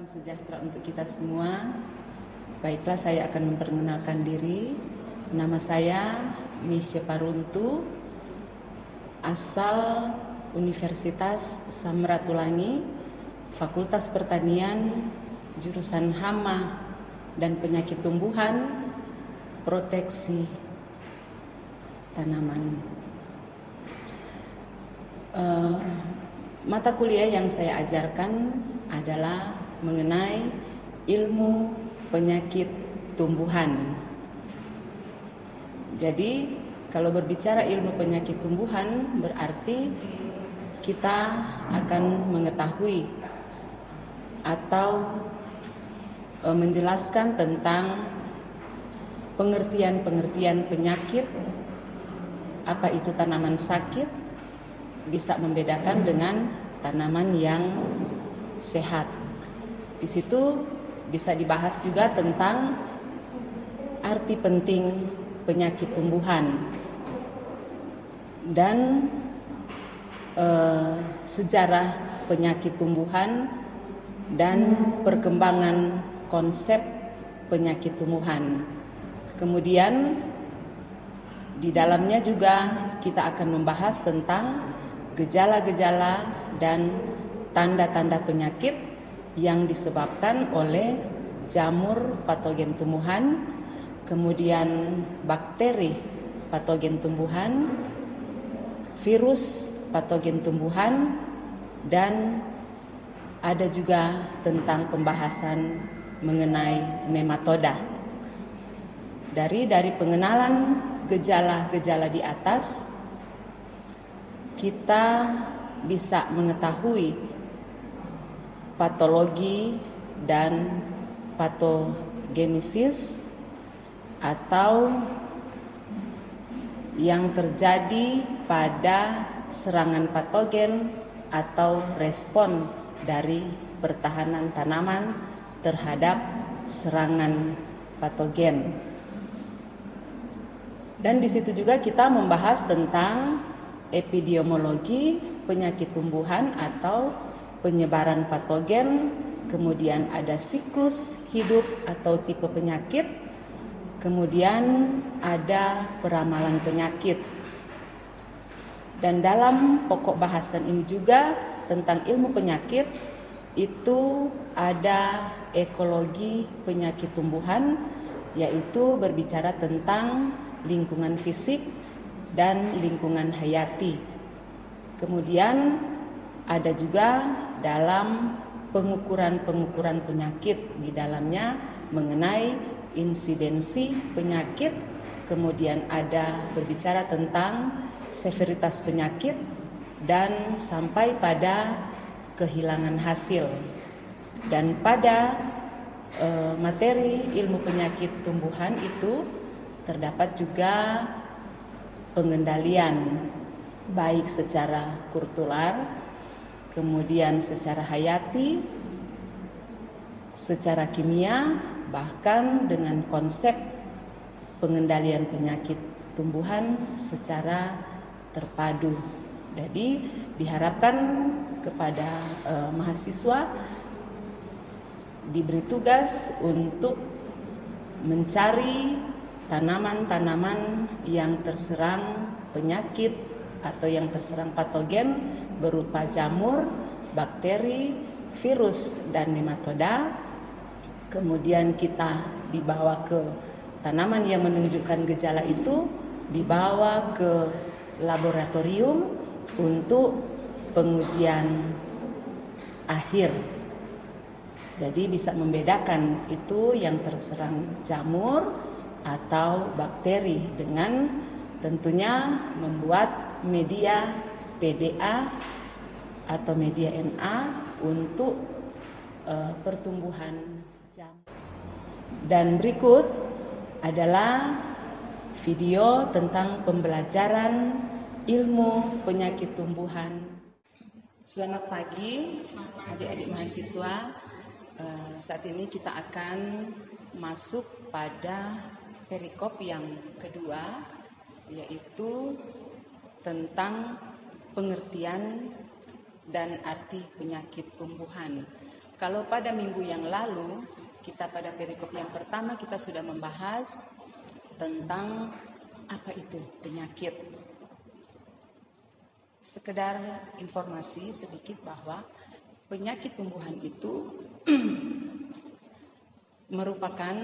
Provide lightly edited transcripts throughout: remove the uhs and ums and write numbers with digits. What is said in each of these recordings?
Salam sejahtera untuk kita semua. Baiklah, saya akan memperkenalkan diri. Nama saya Misye Paruntu, asal Universitas Samratulangi, Fakultas Pertanian, jurusan Hama dan Penyakit Tumbuhan, Proteksi Tanaman. Mata kuliah yang saya ajarkan adalah mengenai ilmu penyakit tumbuhan. Jadi, kalau berbicara ilmu penyakit tumbuhan, berarti kita akan mengetahui atau menjelaskan tentang pengertian-pengertian penyakit, apa itu tanaman sakit, bisa membedakan dengan tanaman yang sehat. Di situ bisa dibahas juga tentang arti penting penyakit tumbuhan dan sejarah penyakit tumbuhan dan perkembangan konsep penyakit tumbuhan. Kemudian di dalamnya juga kita akan membahas tentang gejala-gejala dan tanda-tanda penyakit yang disebabkan oleh jamur patogen tumbuhan, kemudian bakteri patogen tumbuhan, virus patogen tumbuhan, dan ada juga tentang pembahasan mengenai nematoda. Dari pengenalan gejala-gejala di atas, kita bisa mengetahui patologi dan patogenesis atau yang terjadi pada serangan patogen atau respon dari pertahanan tanaman terhadap serangan patogen. Dan di situ juga kita membahas tentang epidemiologi penyakit tumbuhan atau penyebaran patogen, kemudian ada siklus hidup atau tipe penyakit, kemudian ada peramalan penyakit. Dan dalam pokok bahasan ini juga tentang ilmu penyakit itu ada ekologi penyakit tumbuhan, yaitu berbicara tentang lingkungan fisik dan lingkungan hayati. Kemudian ada juga dalam pengukuran penyakit, di dalamnya mengenai insidensi penyakit, kemudian ada berbicara tentang severitas penyakit dan sampai pada kehilangan hasil. Dan pada materi ilmu penyakit tumbuhan itu terdapat juga pengendalian baik secara kultural, kemudian secara hayati, secara kimia, bahkan dengan konsep pengendalian penyakit tumbuhan secara terpadu. Jadi diharapkan kepada mahasiswa diberi tugas untuk mencari tanaman-tanaman yang terserang penyakit atau yang terserang patogen berupa jamur, bakteri, virus, dan nematoda. Kemudian kita dibawa ke tanaman yang menunjukkan gejala itu, dibawa ke laboratorium untuk pengujian akhir. Jadi bisa membedakan itu yang terserang jamur atau bakteri dengan tentunya membuat media PDA atau media NA untuk pertumbuhan jamur. Dan berikut adalah video tentang pembelajaran ilmu penyakit tumbuhan. Selamat pagi adik-adik mahasiswa. Saat ini kita akan masuk pada perikop yang kedua, yaitu tentang pengertian dan arti penyakit tumbuhan. Kalau pada minggu yang lalu, kita pada perikop yang pertama kita sudah membahas tentang apa itu penyakit. Sekedar informasi sedikit bahwa penyakit tumbuhan itu merupakan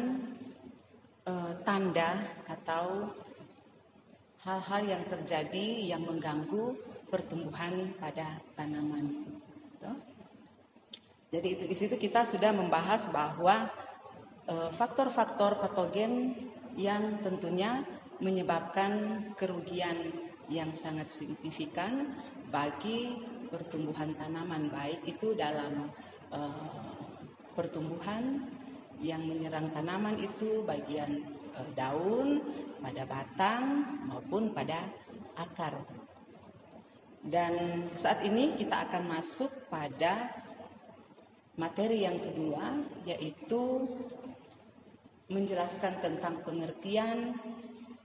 tanda atau hal-hal yang terjadi yang mengganggu pertumbuhan pada tanaman. Jadi itu di situ kita sudah membahas bahwa faktor-faktor patogen yang tentunya menyebabkan kerugian yang sangat signifikan bagi pertumbuhan tanaman, baik itu dalam pertumbuhan yang menyerang tanaman itu bagian daun, pada batang maupun pada akar. Dan saat ini kita akan masuk pada materi yang kedua, yaitu menjelaskan tentang pengertian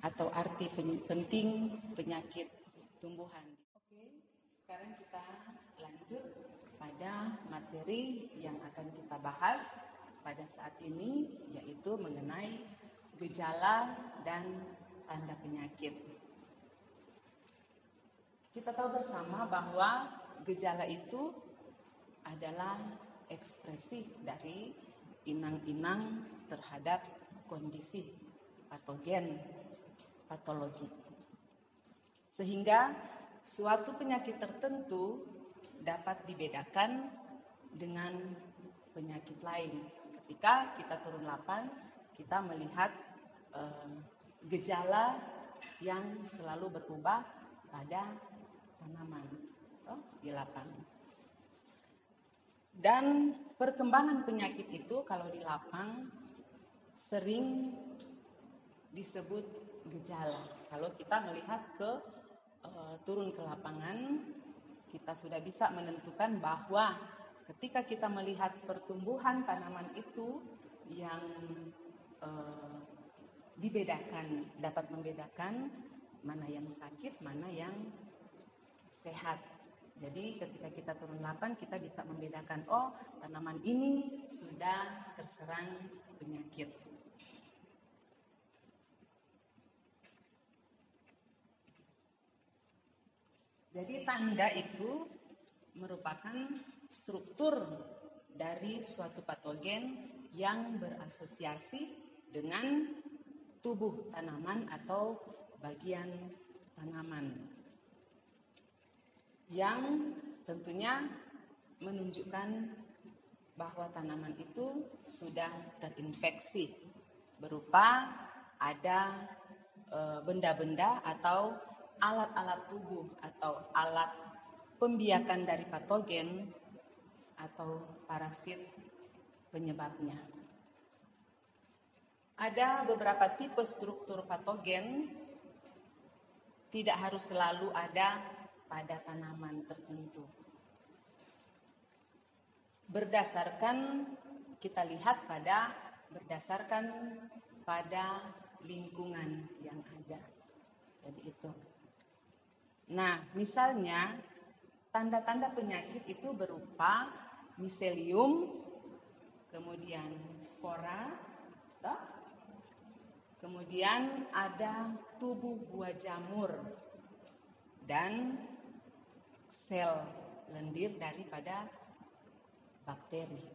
atau arti penting penyakit tumbuhan. Oke, sekarang kita lanjut pada materi yang akan kita bahas pada saat ini, yaitu mengenai gejala dan tanda penyakit. Kita tahu bersama bahwa gejala itu adalah ekspresi dari inang-inang terhadap kondisi patogen, patologi. Sehingga suatu penyakit tertentu dapat dibedakan dengan penyakit lain. Ketika kita turun lapan, kita melihat gejala yang selalu berubah pada tanaman di lapangan. Dan perkembangan penyakit itu kalau di lapang sering disebut gejala. Kalau kita melihat turun ke lapangan, kita sudah bisa menentukan bahwa ketika kita melihat pertumbuhan tanaman itu yang dapat membedakan mana yang sakit, mana yang sehat. Jadi ketika kita turun lapan, kita bisa membedakan, oh tanaman ini sudah terserang penyakit. Jadi tanda itu merupakan struktur dari suatu patogen yang berasosiasi dengan tubuh tanaman atau bagian tanaman, yang tentunya menunjukkan bahwa tanaman itu sudah terinfeksi berupa ada benda-benda atau alat-alat tubuh atau alat pembiakan dari patogen atau parasit penyebabnya. Ada beberapa tipe struktur patogen, tidak harus selalu ada pada tanaman tertentu. Kita lihat berdasarkan pada lingkungan yang ada. Jadi itu. Nah, misalnya tanda-tanda penyakit itu berupa miselium, kemudian spora, kemudian ada tubuh buah jamur dan sel lendir daripada bakteri.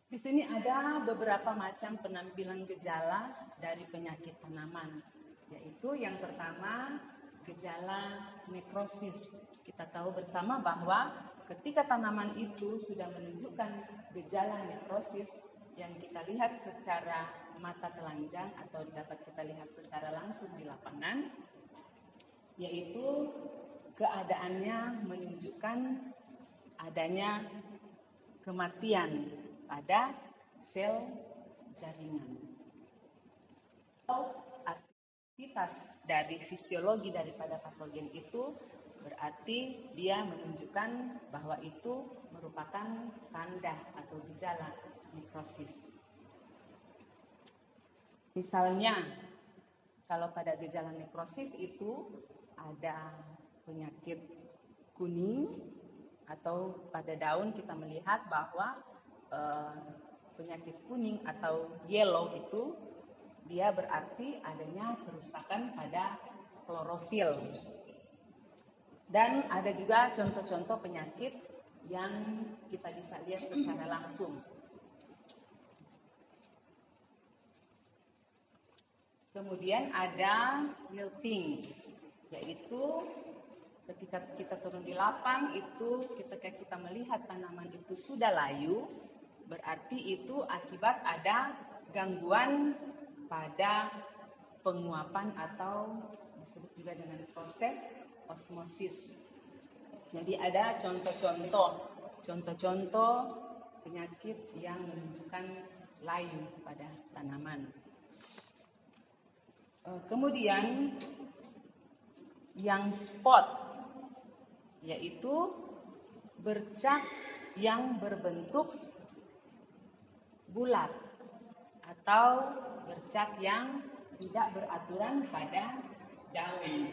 Di sini ada beberapa macam penampilan gejala dari penyakit tanaman, yaitu yang pertama gejala nekrosis. Kita tahu bersama bahwa ketika tanaman itu sudah menunjukkan gejala nekrosis yang kita lihat secara mata telanjang atau dapat kita lihat secara langsung di lapangan, yaitu keadaannya menunjukkan adanya kematian pada sel jaringan. Aktivitas dari fisiologi daripada patogen itu berarti dia menunjukkan bahwa itu merupakan tanda atau gejala nekrosis. Misalnya, kalau pada gejala nekrosis itu ada penyakit kuning atau pada daun kita melihat bahwa penyakit kuning atau yellow itu dia berarti adanya kerusakan pada klorofil. Dan ada juga contoh-contoh penyakit yang kita bisa lihat secara langsung. Kemudian ada wilting, yaitu ketika kita turun di lapang itu ketika kita melihat tanaman itu sudah layu, berarti itu akibat ada gangguan pada penguapan atau disebut juga dengan proses osmosis. Jadi ada contoh-contoh penyakit yang menunjukkan layu pada tanaman. Kemudian yang spot, yaitu bercak yang berbentuk bulat atau bercak yang tidak beraturan pada daun.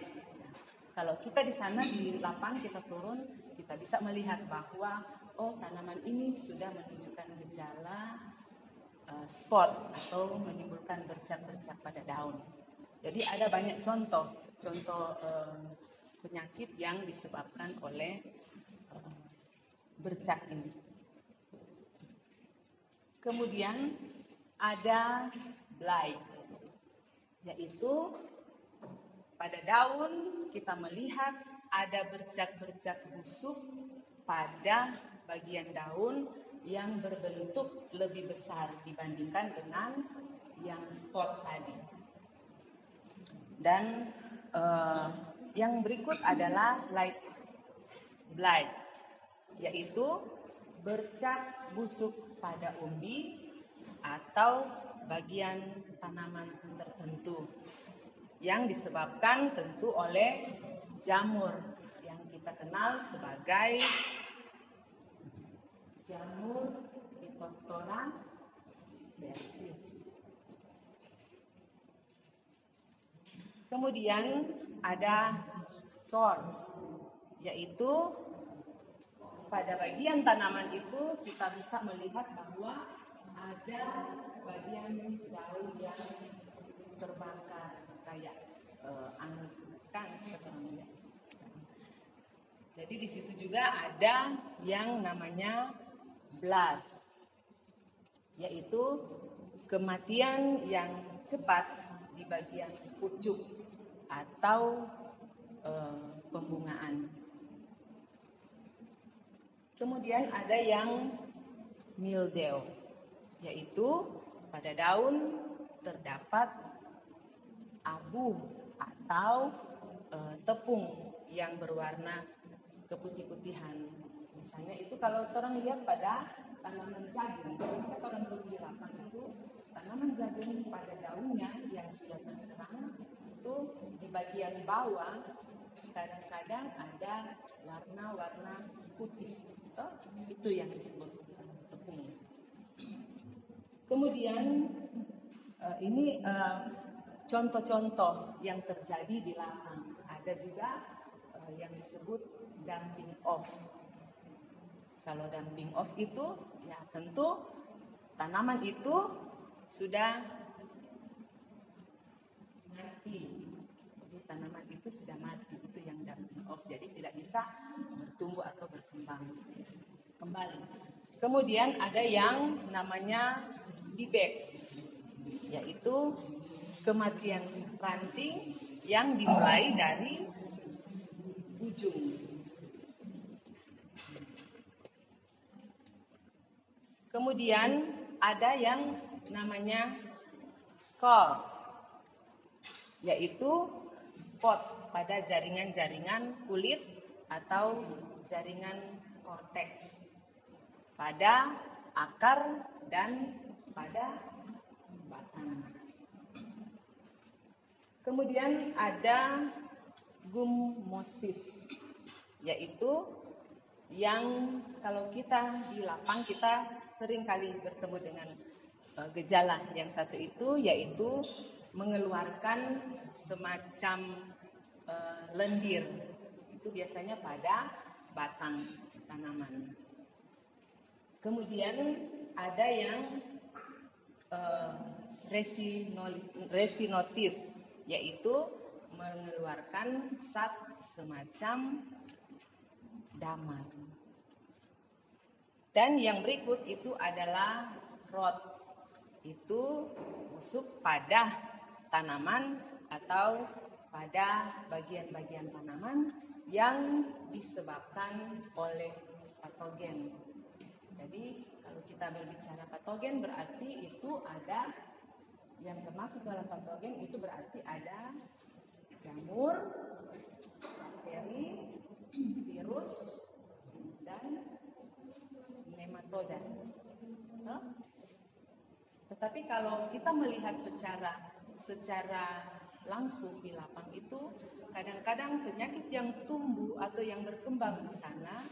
Kalau kita di sana di lapang kita turun, kita bisa melihat bahwa tanaman ini sudah menunjukkan gejala spot atau menimbulkan bercak-bercak pada daun. Jadi ada banyak contoh penyakit yang disebabkan oleh bercak ini. Kemudian ada blight, yaitu pada daun kita melihat ada bercak-bercak busuk pada bagian daun yang berbentuk lebih besar dibandingkan dengan yang spot tadi. Dan yang berikut adalah light blight, yaitu bercak busuk pada umbi atau bagian tanaman tertentu yang disebabkan tentu oleh jamur yang kita kenal sebagai jamur Phytophthora species. Kemudian ada spores, yaitu pada bagian tanaman itu kita bisa melihat bahwa ada bagian daun yang terbakar kayak angus kanker. Jadi di situ juga ada yang namanya blast, yaitu kematian yang cepat di bagian pucuk atau pembungaan. Kemudian ada yang mildew, yaitu pada daun terdapat abu atau tepung yang berwarna keputih-putihan. Misalnya itu kalau orang lihat pada tanaman jagung, ketika orang turun di lapang itu tanaman jagung pada daunnya yang sudah terserang itu di bagian bawah kadang-kadang ada warna-warna putih. Itu yang disebut tepung. Kemudian ini contoh-contoh yang terjadi di lapang. Ada juga yang disebut dumping off. Kalau dumping off itu ya tentu tanaman itu sudah mati. Jadi tanaman itu sudah mati, itu yang dumping off. Jadi tidak bisa bertumbuh atau berkembang kembali. Kemudian ada yang namanya defect, yaitu kematian ranting yang dimulai dari ujung. Kemudian ada yang namanya scald, yaitu spot pada jaringan-jaringan kulit atau jaringan korteks pada akar dan pada batang. Kemudian ada gummosis, yaitu yang kalau kita di lapang kita sering kali bertemu dengan gejala yang satu itu, yaitu mengeluarkan semacam lendir. Itu biasanya pada batang tanaman. Kemudian ada yang resinosis, yaitu mengeluarkan zat semacam damar. Dan yang berikut itu adalah rot, itu busuk pada tanaman atau pada bagian-bagian tanaman yang disebabkan oleh patogen. Jadi kalau kita berbicara patogen berarti itu ada yang termasuk dalam patogen, itu berarti ada jamur, bakteri, virus, dan nematoda. Tetapi kalau kita melihat secara langsung di lapang itu, kadang-kadang penyakit yang tumbuh atau yang berkembang di sana,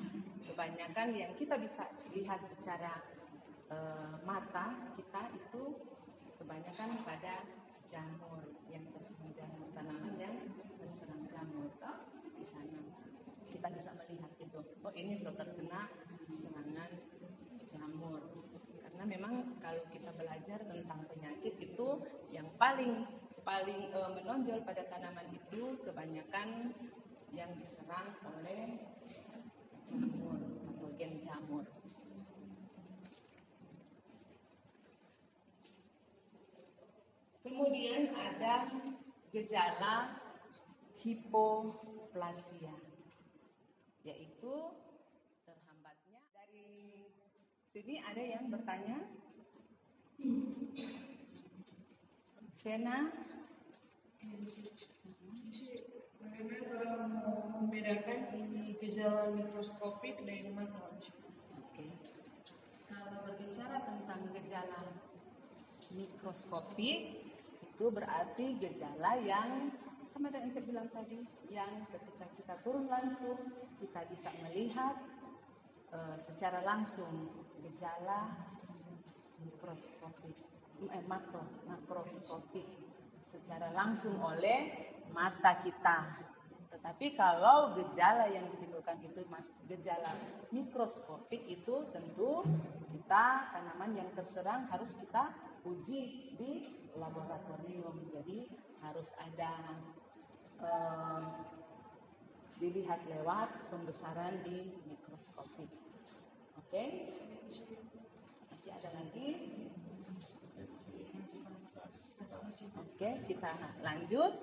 kebanyakan yang kita bisa lihat secara mata kita itu kebanyakan pada jamur yang terserang, tanaman yang terserang jamur. Di sana kita bisa melihat itu, oh ini so terkena serangan jamur. Karena memang kalau kita belajar tentang penyakit itu yang paling menonjol pada tanaman itu kebanyakan yang diserang oleh jamur, patogen jamur. Kemudian ada gejala hipoplasia, yaitu terhambatnya. Dari sini ada yang bertanya, Vena? Bagaimana cara membedakan ini gejala mikroskopik dari makro? Oke. Kalau berbicara tentang gejala mikroskopik, itu berarti gejala yang sama dengan yang saya bilang tadi, yang ketika kita turun langsung kita bisa melihat secara langsung gejala mikroskopik, makroskopik secara langsung oleh mata kita. Tetapi kalau gejala yang ditimbulkan itu gejala mikroskopik, itu tentu kita tanaman yang terserang harus kita uji di laboratorium. Jadi harus ada dilihat lewat pembesaran di mikroskopik. Oke? Masih ada lagi? Oke, kita lanjut.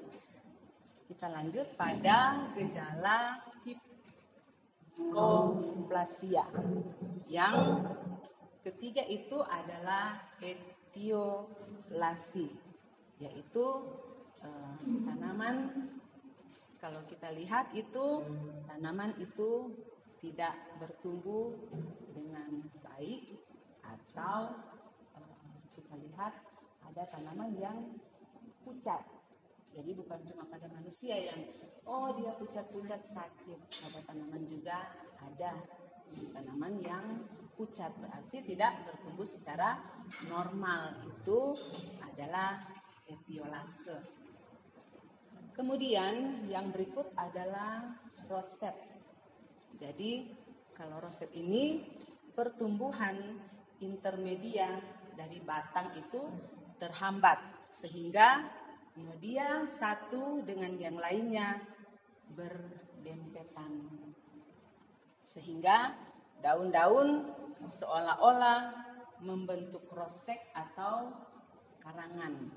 Kita lanjut pada gejala hipoplasia. Yang ketiga itu adalah etiolasi, yaitu tanaman, kalau kita lihat itu tanaman itu tidak bertumbuh dengan baik, atau kita lihat ada tanaman yang pucat. Jadi bukan cuma pada manusia yang dia pucat-pucat sakit, pada tanaman juga ada tanaman yang pucat, berarti tidak bertumbuh secara normal, itu adalah etiolase. Kemudian yang berikut adalah roset. Jadi kalau roset ini pertumbuhan intermedia dari batang itu terhambat sehingga dia satu dengan yang lainnya berdempetan, sehingga daun-daun seolah-olah membentuk roset atau karangan.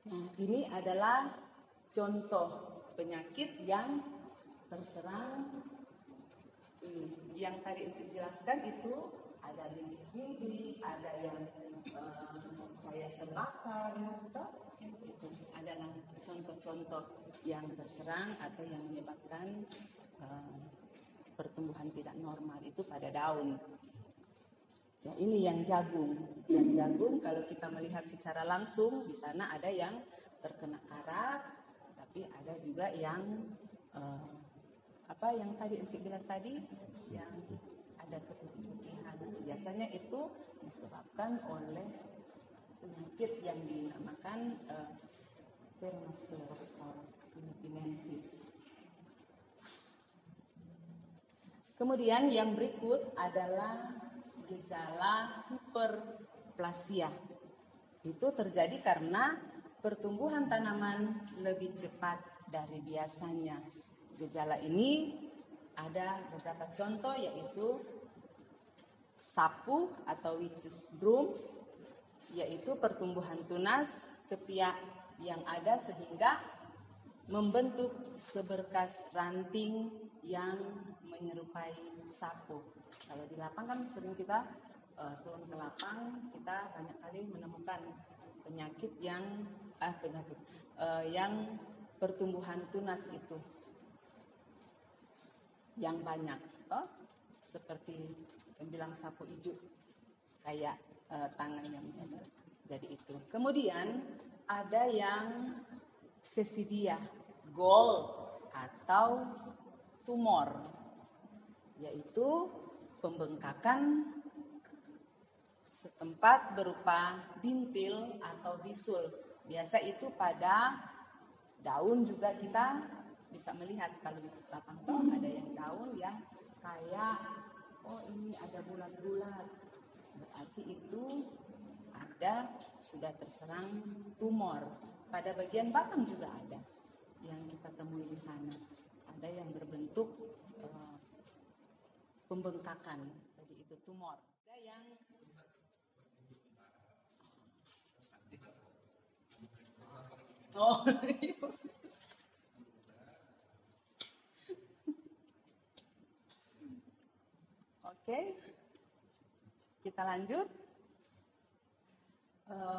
Nah, ini adalah contoh penyakit yang terserang. Yang tadi Encik jelaskan itu ada bintik-bintik, ada yang kayak terbakar, itu adalah contoh-contoh yang terserang atau yang menyebabkan pertumbuhan tidak normal itu pada daun. Ya, ini yang jagung. Yang jagung kalau kita melihat secara langsung di sana ada yang terkena karat, tapi ada juga yang yang tadi Encik bilang tadi, yang ada keputihan. Biasanya itu disebabkan oleh penyakit yang dinamakan Permastorospora philippinensis. Kemudian yang berikut adalah gejala hiperplasia. Itu terjadi karena pertumbuhan tanaman lebih cepat dari biasanya. Gejala ini ada beberapa contoh, yaitu sapu atau witch's broom, yaitu pertumbuhan tunas ketiak yang ada sehingga membentuk seberkas ranting yang menyerupai sapu. Kalau di lapang kan sering kita turun ke lapang, kita banyak kali menemukan penyakit yang pertumbuhan tunas itu yang banyak, seperti pembilang sapu hijau, kayak tangan yang jadi itu. Kemudian ada yang sesidia, gall atau tumor, yaitu pembengkakan setempat berupa bintil atau bisul. Biasa itu pada daun juga kita bisa melihat, kalau di lapang tuh ada yang daun yang kayak ini ada bulat-bulat, berarti itu ada sudah terserang tumor. Pada bagian batang juga ada yang kita temui di sana, ada yang berbentuk pembengkakan, jadi itu tumor. Ada yang Oke, kita lanjut.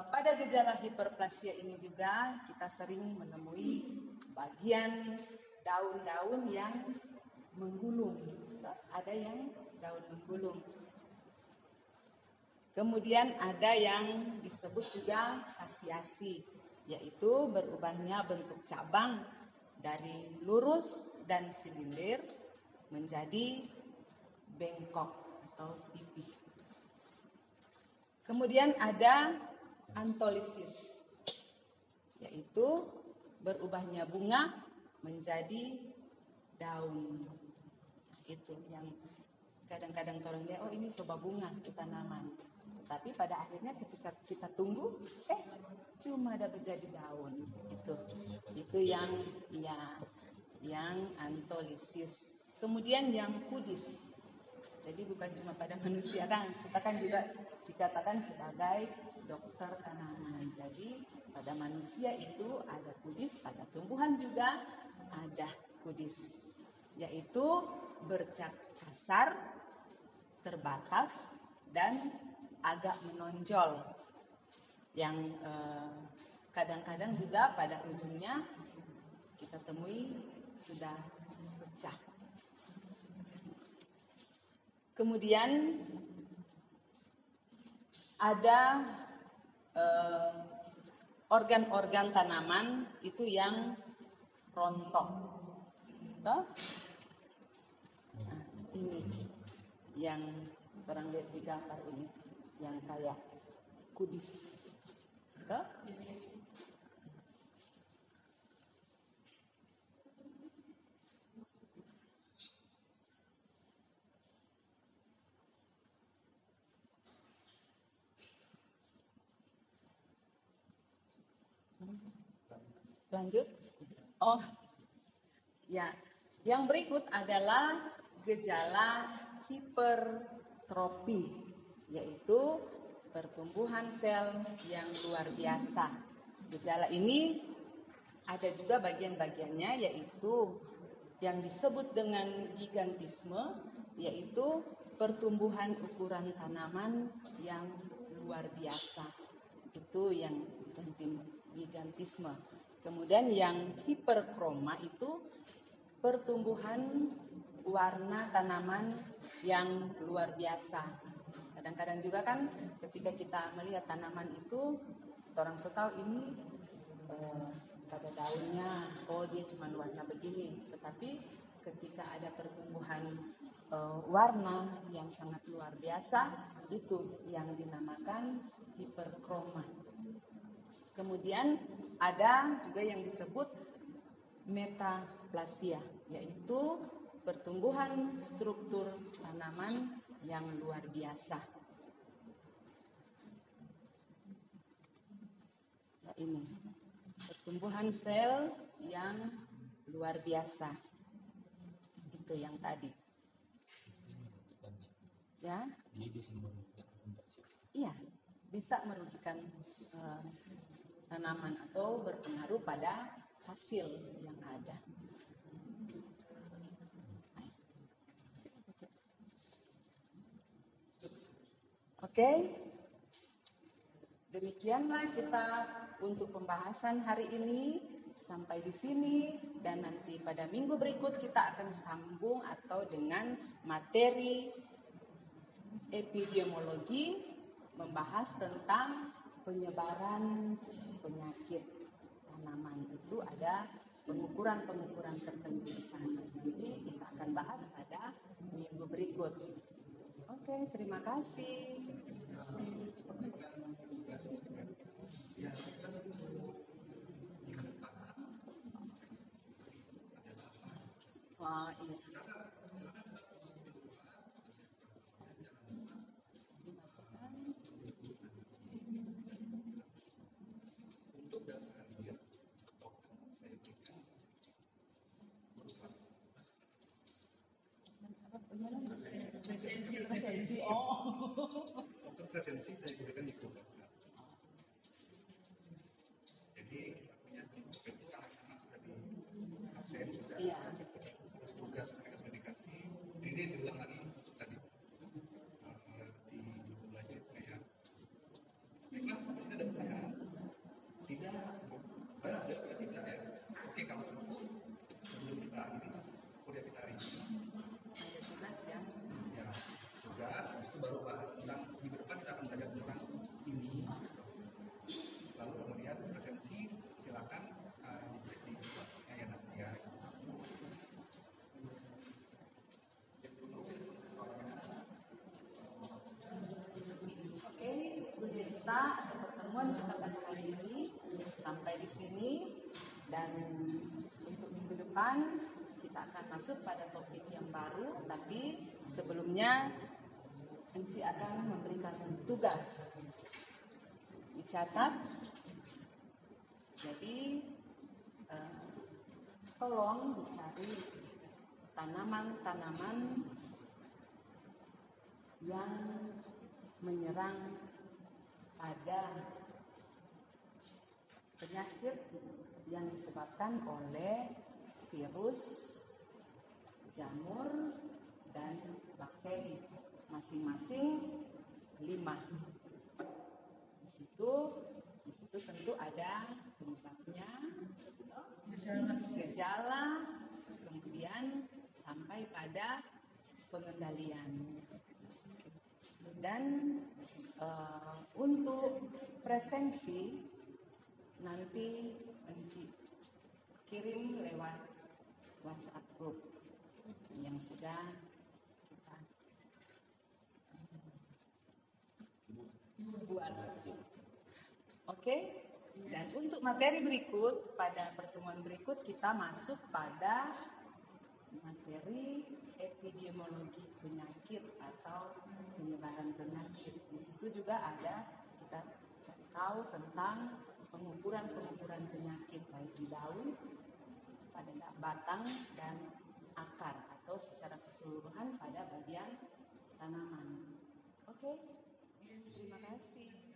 Pada gejala hiperplasia ini juga kita sering menemui bagian daun-daun yang menggulung. Ada yang daun menggulung. Kemudian ada yang disebut juga fasiasi, yaitu berubahnya bentuk cabang dari lurus dan silindir menjadi bengkok atau pipih. Kemudian ada antolisis, yaitu berubahnya bunga menjadi daun. Itu yang kadang-kadang orang lihat, ini soba bunga ke tanaman. Tapi pada akhirnya ketika kita tunggu, cuma ada menjadi daun. Itu yang antolisis. Kemudian yang kudis. Jadi bukan cuma pada manusia kan, kita kan juga dikatakan sebagai dokter tanaman. Jadi pada manusia itu ada kudis, pada tumbuhan juga ada kudis, yaitu bercat kasar, terbatas, dan agak menonjol, yang kadang-kadang juga pada ujungnya kita temui sudah pecah. Kemudian ada organ-organ tanaman itu yang rontok. Nah, ini yang orang lihat di gambar ini, yang kayak kudis. Lanjut. Yang berikut adalah gejala hipertrofi, yaitu pertumbuhan sel yang luar biasa. Gejala ini ada juga bagian-bagiannya, yaitu yang disebut dengan gigantisme, yaitu pertumbuhan ukuran tanaman yang luar biasa. Itu yang gigantisme. Kemudian yang hiperkroma itu pertumbuhan warna tanaman yang luar biasa. Kadang-kadang juga kan ketika kita melihat tanaman itu, orang tahu ini pada daunnya, dia cuma warna begini. Tetapi ketika ada pertumbuhan warna yang sangat luar biasa, itu yang dinamakan hiperkroma. Kemudian ada juga yang disebut metaplasia, yaitu pertumbuhan struktur tanaman yang luar biasa. Ya, ini pertumbuhan sel yang luar biasa. Itu yang tadi. Ya. Iya, bisa merugikan tanaman atau berpengaruh pada hasil yang ada. Oke, demikianlah kita untuk pembahasan hari ini sampai di sini, dan nanti pada minggu berikut kita akan sambung atau dengan materi epidemiologi, membahas tentang penyebaran penyakit tanaman. Itu ada pengukuran-pengukuran tertentu di sana. Jadi kita akan bahas pada minggu berikut. Oke, terima kasih. Wah, iya. Dimasukkan. Presensi. Oh. Untuk presensi saya gunakan di Kubasa. Jadi kita punya tim itu anak-anak dari absen sudah. Iya. Terus tugas mereka sudah dikasih. Ini diulang lagi untuk tadi di belajar kayak. Baiklah, sampai sini ada pertanyaan. Tidak, benar ya, tidak ya. Oke, kalau cukup sebelum kita akhiri kuliah kita hari ini. Ada tugas ya. Ya, tugas. Habis itu baru bahas tentang minggu depan kita akan belajar tentang ini. Lalu kemudian presensi silakan dicek di kelasnya ya nanti ya. Oke, kuliah kita atau pertemuan kita pada hari ini sampai di sini, dan untuk minggu depan kita akan masuk pada topik yang baru, tapi sebelumnya Enci akan memberikan tugas. Dicatat. Jadi tolong dicari tanaman-tanaman yang menyerang pada penyakit yang disebabkan oleh virus, jamur, dan bakteri, masing-masing 5. Di situ tentu ada penyebabnya, gejala, kemudian sampai pada pengendalian. Dan untuk presensi nanti Enci kirim lewat WhatsApp group yang sudah kita buat. Oke? Dan untuk materi berikut, pada pertemuan berikut kita masuk pada materi epidemiologi penyakit atau penyebaran penyakit. Di situ juga ada kita tahu tentang pengukuran penyakit baik di daun, pada batang, dan akar, atau secara keseluruhan pada bagian tanaman. Oke, terima kasih.